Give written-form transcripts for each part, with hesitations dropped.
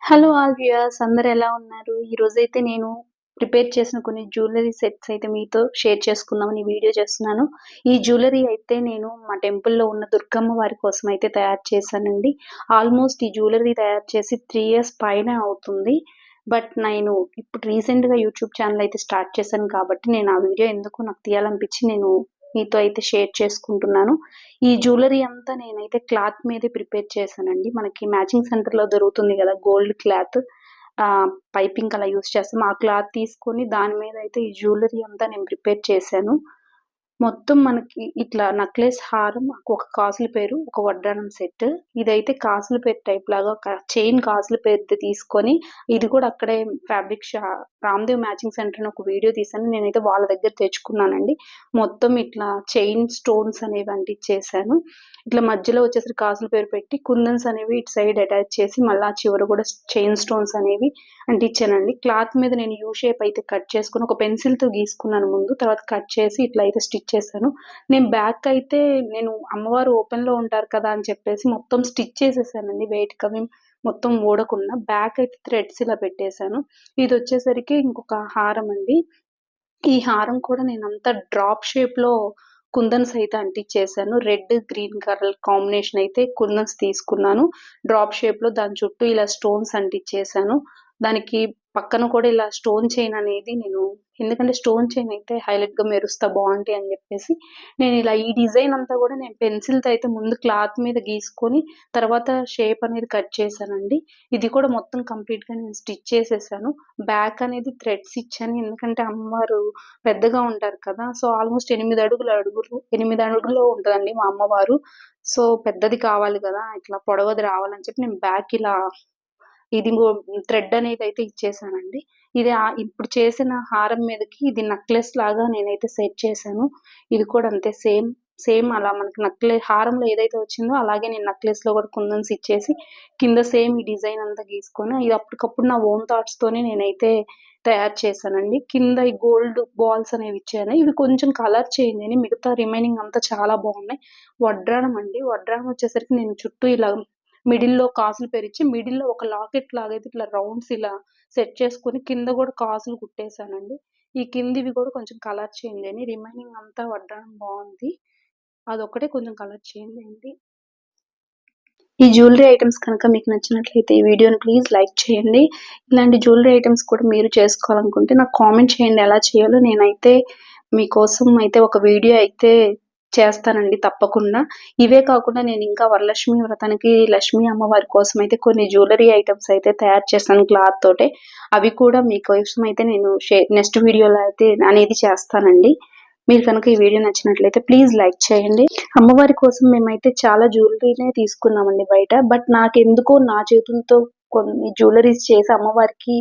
Hello all viewers అందరూ ఎలా ఉన్నారు? ఈరోజైతే నేను ప్రిపేర్ చేసిన కొన్ని జ్యువెల్లరీ సెట్స్ అయితే మీతో షేర్ చేసుకుందామని వీడియో చేస్తున్నాను. ఈ జ్యువెల్లరీ అయితే నేను మా టెంపుల్‌లో ఉన్న దుర్గమ్మ వారి కోసం అయితే తయారు చేశానండి. ఆల్మోస్ట్ ఈ జ్యువెల్లరీ తయారు చేసి 3 ఇయర్స్ పైనే అవుతుంది. బట్ నేను ఇప్పుడు రీసెంట్‌గా యూట్యూబ్ ఛానెల్ అయితే స్టార్ట్ చేశాను కాబట్టి నేను ఆ వీడియో ఎందుకో నాకు తీయాలనిపించి నేను మీతో అయితే షేర్ చేసుకుంటున్నాను. ఈ జ్యువెల్లరీ అంతా నేనైతే క్లాత్ మీదే ప్రిపేర్ చేశానండి. మనకి మ్యాచింగ్ సెంటర్‌లో దొరుకుతుంది గదా! Gold cloth. పైపింగ్ అలా యూజ్ చేస్తాం. ఆ క్లాత్ తీసుకొని దాని మీద అయితే ఈ జ్యువెల్లరీ అంతా నేను ప్రిపేర్ చేశాను. మొత్తం మనకి ఇట్లా నెక్లెస్ హారం, ఒక కాసుల పేరు, ఒక వడ్డానం సెట్. ఇదైతే కాసుల పేరు టైప్ లాగా ఒక చైన్ కాసుల పేరుది తీసుకొని, ఇది కూడా అక్కడే ఫ్యాబ్రిక్ రామ్‌దేవ్ మ్యాచింగ్ సెంటర్ అని ఒక వీడియో తీశాను. నేనైతే వాళ్ళ దగ్గర తెచ్చుకున్నానండి. మొత్తం ఇట్లా చైన్ స్టోన్స్ అనేవి అంటించేసాను. ఇట్లా మధ్యలో వచ్చేసరికి కాసుల పేరు పెట్టి కుందన్స్ అనేవి ఇటు సైడ్ అటాచ్ చేసి మళ్ళా చివర కూడా చైన్ స్టోన్స్ అనేవి అంటించానండి. క్లాత్ మీద నేను యూ షేప్ అయితే కట్ చేసుకొని ఒక పెన్సిల్‌తో గీసుకున్నాను ముందు. తర్వాత కట్ చేసి ఇట్లా అయితే స్టిచ్ చేశాను. నేను బ్యాక్ అయితే నేను అమ్మవారు ఓపెన్‌లో ఉంటారు కదా అని చెప్పేసి మొత్తం స్టిచ్ చేసేసానండి. వేటికవి మొత్తం ఊడకుండా. బ్యాక్ అయితే థ్రెడ్స్ ఇలా పెట్టేసాను. ఇదొచ్చేసరికి ఇంకొక హారం అండి. ఈ హారం కూడా నేనంతా డ్రాప్ షేప్‌లో కుందన్స్ అయితే అంటించేసాను. రెడ్, గ్రీన్ కలర్ కాంబినేషన్ అయితే కుందన్స్ తీసుకున్నాను. డ్రాప్ షేప్‌లో దాని చుట్టూ ఇలా స్టోన్స్ అంటించేసాను. దానికి పక్కన కూడా ఇలా స్టోన్ చైన్ అనేది నేను ఎందుకంటే స్టోన్ చైన్ అయితే హైలైట్‌గా మెరుస్తా బావుంటాయి అని జెప్పేసి, నేనిలా ఈ డిజైన్ అంతా గూడా నేను పెన్సిల్‌తో అయితే ముందు క్లాత్ మీద గీసుకొని, తర్వాత షేప్ అనేది కట్ చేశానండి. ఇది కూడా మొత్తం కంప్లీట్‌గా నేను స్టిచ్ చేసేసాను. బ్యాక్ అనేది థ్రెడ్స్ ఇచ్చాను. ఎందుకంటే అమ్మవారు పెద్దగా ఉంటారు కదా! సో, ఆల్‌మోస్ట్ 8 అడుగులో ఉంటదండి మా అమ్మవారు. సో, పెద్దది కావాలి గదా! ఇట్లా పొడవుది రావాలని చెప్పి నేను బ్యాక్ ఇలా ఇది థ్రెడ్ అనేదైతే ఇచ్చేసానండి. ఇది ఇప్పుడు చేసిన హారం మీదకి ఇది నెక్లెస్ లాగా నేనైతే సెట్ చేశాను. ఇది కూడా అంతే సేమ్ అలా మనకి హారంలో ఏదైతే వచ్చిందో అలాగే నేను నెక్లెస్‌లో కూడా కుందన్స్ ఇచ్చేసి, కింద సేమ్ ఈ డిజైన్ అంతా గీసుకొని, ఇది అప్పటికప్పుడు నా ఓన్ థాట్స్‌తోనే నేనైతే తయారు చేశానండి. కింద ఈ గోల్డ్ బాల్స్ అనేవి ఇచ్చాను. ఇవి కొంచెం కలర్ చేంజ్ అయినాయి. మిగతా రిమైనింగ్ అంతా చాలా బాగున్నాయి. వడ్రానం అండి. వడ్రానం వచ్చేసరికి నేను చుట్టూ ఇలా మిడిల్‌లో కాసుల పేరిచ్చి, మిడిల్‌లో ఒక లాకెట్ లాగైతే ఇట్లా రౌండ్స్ ఇలా సెట్ చేసుకొని, కింద గూడా కాసులు కుట్టేసానండి. ఈ కిందివి గూడా కొంచెం కలర్ చేంజ్ అయినాయి. రిమైనింగ్ అంతా వడ్డానం బావుంది. అదొక్కటే కొంచెం కలర్ చేంజ్ అయింది. ఈ జ్యువెల్లరీ ఐటెమ్స్ కనుక మీకు నచ్చినట్లయితే ఈ వీడియోని ప్లీజ్ లైక్ చేయండి. ఇలాంటి జ్యువెల్లరీ ఐటెమ్స్ కూడా మీరు చేసుకోవాలనుకుంటే నాకు కామెంట్ చేయండి ఎలా చేయాలో. నేనైతే మీకోసం అయితే ఒక వీడియో అయితే చేస్తానండి తప్పకుండా. ఇవే కాకుండా నేనింకా వరలక్ష్మి వ్రతానికి లక్ష్మీ అమ్మవారి కోసమయితే కొన్ని జ్యువెల్లరీ ఐటెమ్స్ అయితే తయారు చేశాను క్లాత్ తోటే. అవి కూడా మీకోసం అయితే నేను నెక్స్ట్ వీడియోలో అయితే అనేది చేస్తానండి. మీరు కనుక ఈ వీడియో నచ్చినట్లయితే ప్లీజ్ లైక్ చేయండి. అమ్మవారి కోసం మేమైతే చాలా జ్యువెల్లరీనే తీసుకున్నామండి బయట. బట్ నాకెందుకో నా చేతులతో కొన్ని జ్యువెల్లరీస్ చేసి అమ్మవారికి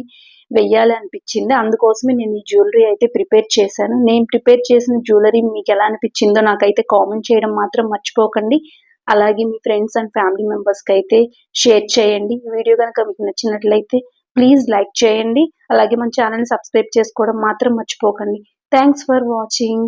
వెయ్యాలి అనిపిచ్చింది. అందుకోసమే నేను ఈ జ్యువెల్లరీ అయితే ప్రిపేర్ చేశాను. నేను ప్రిపేర్ చేసిన జ్యువెల్లరీ మీకెలా అనిపిచ్చిందో నాకైతే కామెంట్ చేయడం మాత్రం మర్చిపోకండి. అలాగే మీ ఫ్రెండ్స్ అండ్ ఫ్యామిలీ మెంబర్స్‌కైతే షేర్ చేయండి. ఈ వీడియో గనుక మీకు నచ్చినట్లయితే ప్లీజ్ లైక్ చేయండి. అలాగే మన ఛానెల్‌ని సబ్స్క్రైబ్ చేసుకోవడం మాత్రం మర్చిపోకండి. Thanks for watching.